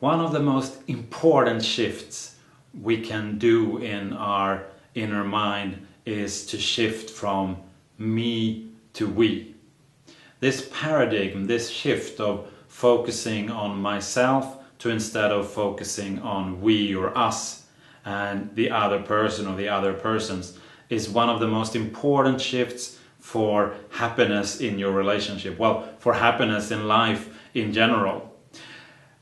One of the most important shifts we can do in our inner mind is to shift from me to we. This paradigm, this shift of focusing on myself to instead of focusing on we or us and the other person or the other persons, is one of the most important shifts for happiness in your relationship. Well, for happiness in life in general.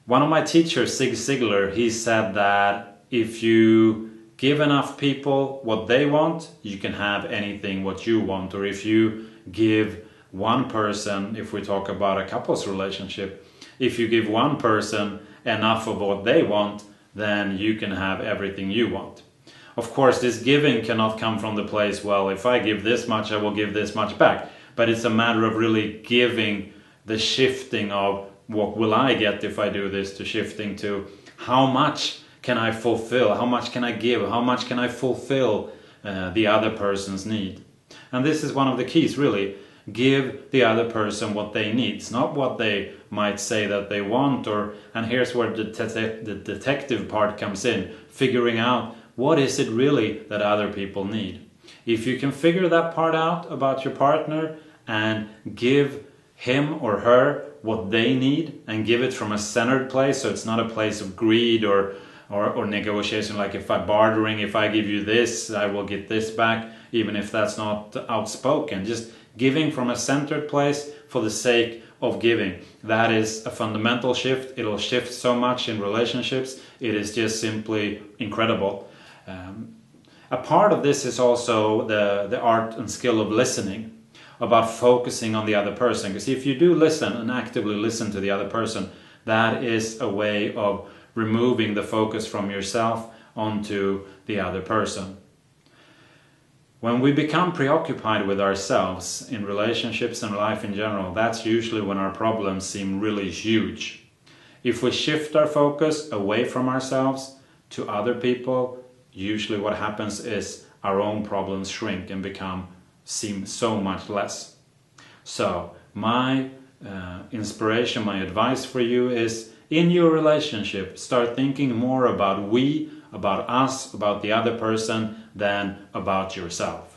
One of my teachers, Zig Ziglar, he said that if you give enough people what they want, you can have anything what you want. Or if you give one person, if we talk about a couple's relationship, if you give one person enough of what they want, then you can have everything you want. Of course, this giving cannot come from the place, well, if I give this much, I will give this much back. But it's a matter of really giving the shifting of what will I get if I do this, to shifting to how much can I fulfill, how much can I give, how much can I fulfill the other person's need. And this is one of the keys, really. Give the other person what they need. It's not what they might say that they want, and here's where the detective part comes in, figuring out what is it really that other people need. If you can figure that part out about your partner and give him or her what they need and give it from a centered place, so it's not a place of greed or negotiation, like if I'm bartering, if I give you this, I will get this back, even if that's not outspoken. Just giving from a centered place for the sake of giving. That is a fundamental shift. It'll shift so much in relationships. It is just simply incredible. A part of this is also the art and skill of listening, about focusing on the other person. Because if you do listen and actively listen to the other person, that is a way of removing the focus from yourself onto the other person. When we become preoccupied with ourselves in relationships and life in general, that's usually when our problems seem really huge. If we shift our focus away from ourselves to other people, usually what happens is our own problems shrink and seem so much less. So my inspiration, my advice for you is, in your relationship, start thinking more about we, about us, about the other person than about yourself.